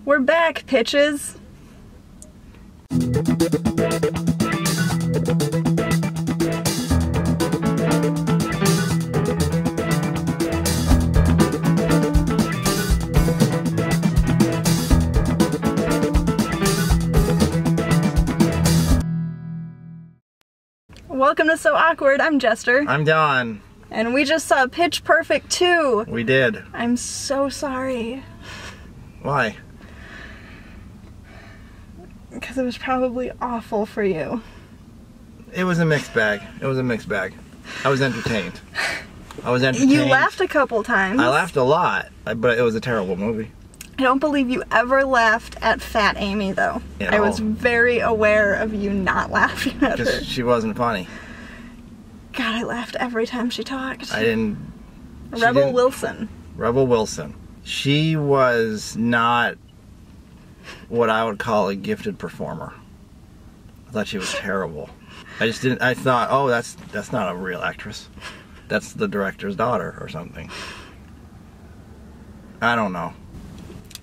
We're back, pitches. Welcome to So Awkward. I'm Jester. I'm Don. And we just saw Pitch Perfect 2. We did. I'm so sorry. Why? Because it was probably awful for you. It was a mixed bag. It was a mixed bag. I was entertained. You laughed a couple times. I laughed a lot, but it was a terrible movie. I don't believe you ever laughed at Fat Amy, though. I was very aware of you not laughing at her. Because she wasn't funny. God, I laughed every time she talked. I didn't... Rebel Wilson. Rebel Wilson. She was not what I would call a gifted performer. I thought she was terrible. I just didn't... I thought, oh, that's not a real actress. That's the director's daughter or something. I don't know.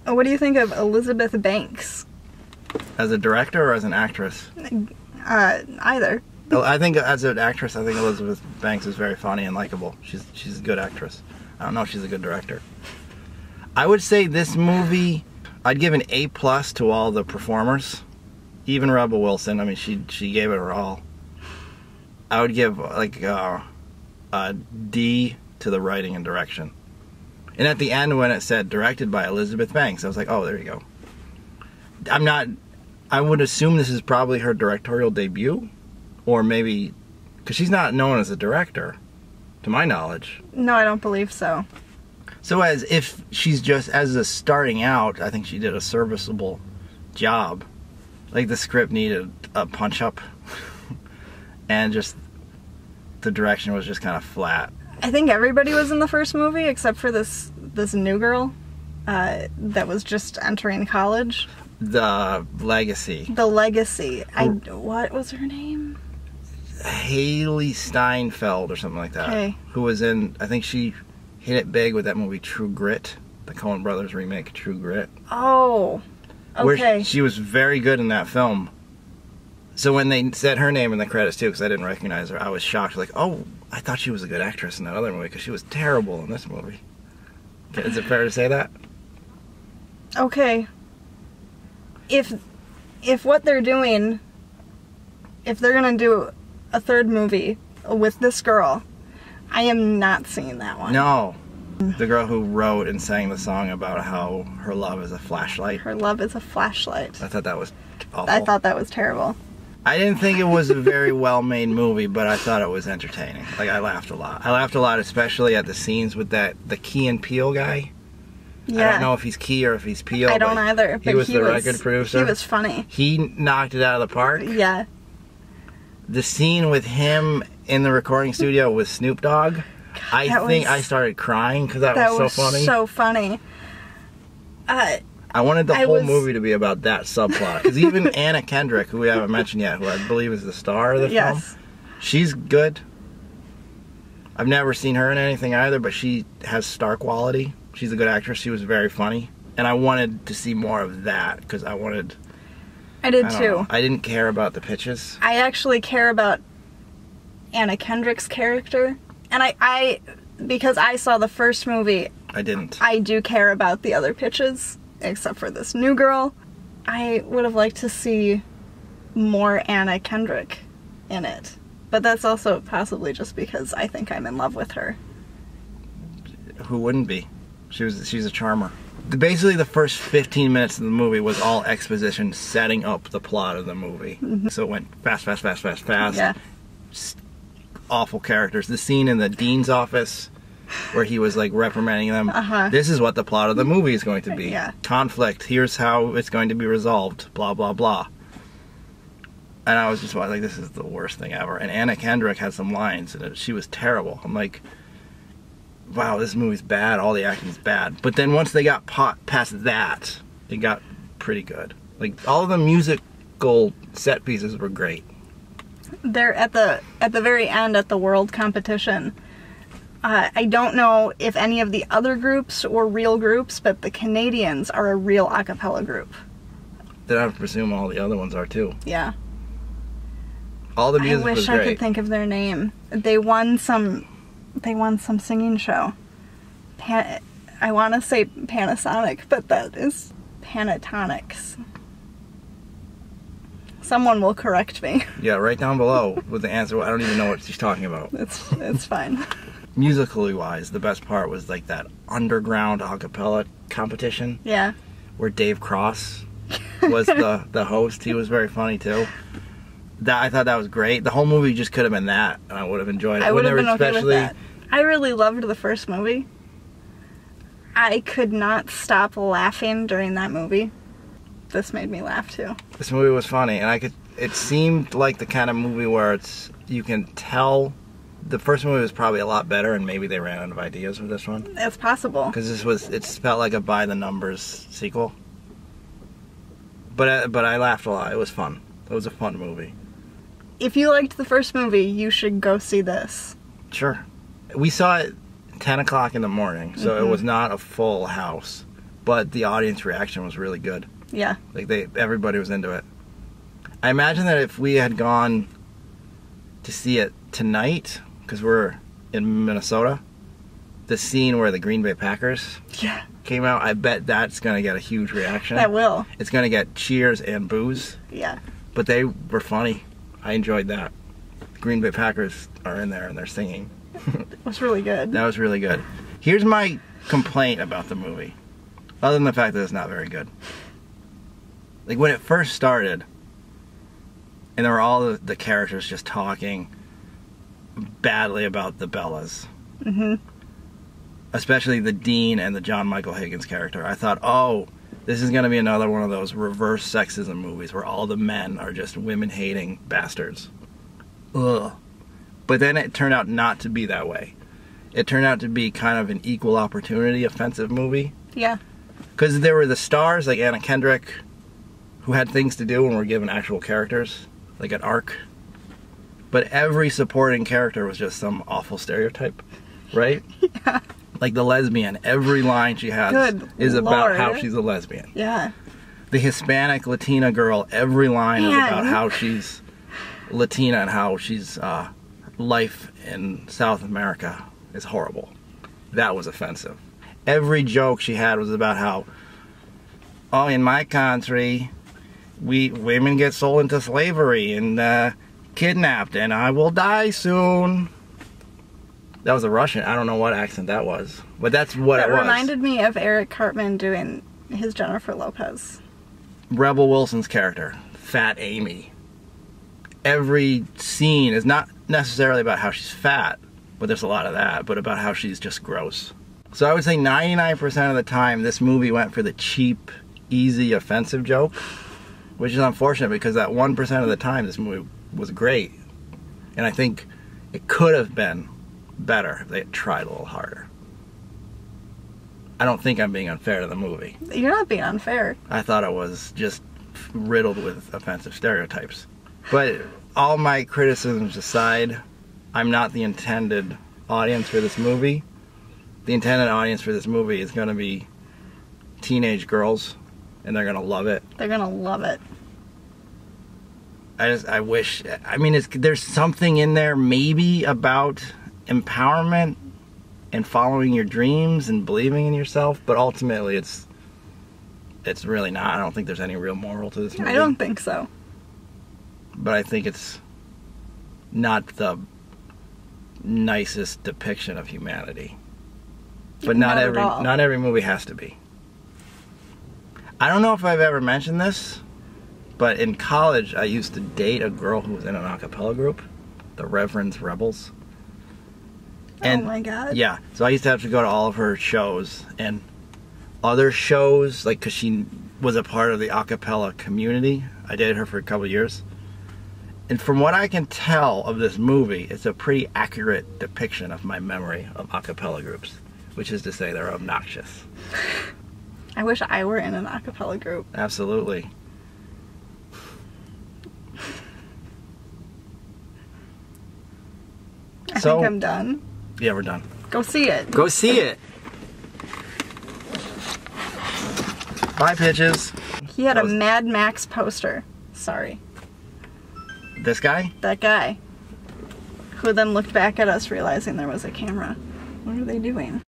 What do you think of Elizabeth Banks? As a director or as an actress? Either. I think as an actress, I think Elizabeth Banks is very funny and likable. She's a good actress. I don't know if she's a good director. I would say this movie, I'd give an A+ to all the performers. Even Rebel Wilson, I mean, she gave it her all. I would give like a D to the writing and direction. And at the end when it said directed by Elizabeth Banks, I was like, oh, there you go. I would assume this is probably her directorial debut. Or maybe, because she's not known as a director, to my knowledge. No, I don't believe so. So as if she's just, as a starting out, I think she did a serviceable job. Like the script needed a punch up. And just, the direction was just kind of flat. I think everybody was in the first movie except for this new girl that was just entering college. The Legacy. The Legacy. What was her name? Haley Steinfeld or something like that. Okay. Who was in, I think she hit it big with that movie True Grit. The Coen Brothers remake, True Grit. Oh, okay. Where she was very good in that film. So when they said her name in the credits too, because I didn't recognize her, I was shocked. Like, oh, I thought she was a good actress in that other movie, because she was terrible in this movie. Is it fair to say that? Okay. If what they're doing, if they're gonna do a third movie with this girl, I am not seeing that one. No. The girl who wrote and sang the song about how her love is a flashlight. Her love is a flashlight. I thought that was awful. I thought that was terrible. I didn't think it was a very well-made movie, but I thought it was entertaining. Like, I laughed a lot. I laughed a lot, especially at the scenes with the Key and Peele guy. Yeah. I don't know if he's Key or if he's Peele. I don't either. He was the record producer. He was funny. He knocked it out of the park. Yeah. The scene with him in the recording studio with Snoop Dogg, I think I started crying because that was so funny. That was so funny. I wanted the whole movie to be about that subplot. Because even Anna Kendrick, who we haven't mentioned yet, who I believe is the star of the film, she's good. I've never seen her in anything either, but she has star quality. She's a good actress. She was very funny. And I wanted to see more of that, because I did too. I didn't care about the pitches. I actually care about Anna Kendrick's character. And because I saw the first movie, I didn't. I do care about the other pitches, except for this new girl. I would have liked to see more Anna Kendrick in it. But that's also possibly just because I think I'm in love with her. Who wouldn't be? She's a charmer. Basically, the first 15 minutes of the movie was all exposition setting up the plot of the movie. Mm-hmm. So it went fast, fast, fast, fast, fast. Yeah. Awful characters. The scene in the dean's office where he was like reprimanding them. This is what the plot of the movie is going to be. Yeah. Conflict. Here's how it's going to be resolved. Blah, blah, blah. And I was just like, this is the worst thing ever. And Anna Kendrick had some lines and she was terrible. I'm like, wow, this movie's bad. All the acting's bad. But then once they got past that, it got pretty good. Like, all of the musical set pieces were great. They're at the very end at the world competition. I don't know if any of the other groups were real groups, but the Canadians are a real a cappella group. Then I would presume all the other ones are too. Yeah. All the music I was wish great. I could think of their name. They won some singing show. I want to say Panasonic, but that is Pentatonics. Someone will correct me. Yeah, right down below with the answer. I don't even know what she's talking about. It's fine. Musically wise, the best part was like that underground a cappella competition. Yeah. Where Dave Cross was the host. He was very funny too. I thought that was great. The whole movie just could have been that, and I would have enjoyed it. I would have been okay with that. I really loved the first movie. I could not stop laughing during that movie. This made me laugh too. This movie was funny, and it seemed like the kind of movie where you can tell the first movie was probably a lot better, and maybe they ran out of ideas with this one. It's possible. Because it felt like a by the numbers sequel. But I laughed a lot. It was fun. It was a fun movie. If you liked the first movie, you should go see this. Sure. We saw it 10 o'clock in the morning, so it was not a full house. But the audience reaction was really good. Yeah. Like everybody was into it. I imagine that if we had gone to see it tonight, because we're in Minnesota, the scene where the Green Bay Packers came out, I bet that's going to get a huge reaction. That will. It's going to get cheers and boos. Yeah. But they were funny. I enjoyed that. The Green Bay Packers are in there and they're singing. It was really good. That was really good. Here's my complaint about the movie. Other than the fact that it's not very good. Like when it first started, and there were all the characters just talking badly about the Bellas. Mm-hmm. Especially the Dean and the John Michael Higgins character. I thought, oh, this is going to be another one of those reverse sexism movies where all the men are just women-hating bastards. Ugh. But then it turned out not to be that way. It turned out to be kind of an equal opportunity offensive movie. Yeah. Because there were the stars like Anna Kendrick who had things to do and were given actual characters, like an arc. But every supporting character was just some awful stereotype, right? Yeah. Like the lesbian, every line she has is about how she's a lesbian. Yeah. The Hispanic Latina girl, every line is about how she's Latina and how she's life in South America is horrible. That was offensive. Every joke she had was about how, oh, in my country, women get sold into slavery and kidnapped, and I will die soon. That was a Russian. I don't know what accent that was, but that's what it was. That reminded me of Eric Cartman doing his Jennifer Lopez. Rebel Wilson's character, Fat Amy. Every scene is not necessarily about how she's fat, but there's a lot of that, but about how she's just gross. So I would say 99% of the time this movie went for the cheap, easy, offensive joke, which is unfortunate because that 1% of the time this movie was great. And I think it could have been better if they had tried a little harder. I don't think I'm being unfair to the movie. You're not being unfair. I thought it was just riddled with offensive stereotypes. But all my criticisms aside, I'm not the intended audience for this movie. The intended audience for this movie is going to be teenage girls, and they're going to love it. They're going to love it. I wish, I mean, there's something in there maybe about empowerment and following your dreams and believing in yourself, but ultimately it's really not. I don't think there's any real moral to this movie. I don't think so. But I think it's not the nicest depiction of humanity. But not every movie has to be. I don't know if I've ever mentioned this, but in college I used to date a girl who was in an a cappella group, the Reverend's Rebels. And, oh my god. Yeah, so I used to have to go to all of her shows and other shows, like, because she was a part of the a cappella community. I dated her for a couple of years. And from what I can tell of this movie, it's a pretty accurate depiction of my memory of a cappella groups, which is to say they're obnoxious. I wish I were in an a cappella group. Absolutely. I think I'm done. Yeah, we're done. Go see it. Go see it. Bye, pitches. He had a Mad Max poster. Sorry. This guy? That guy. Who then looked back at us realizing there was a camera. What are they doing?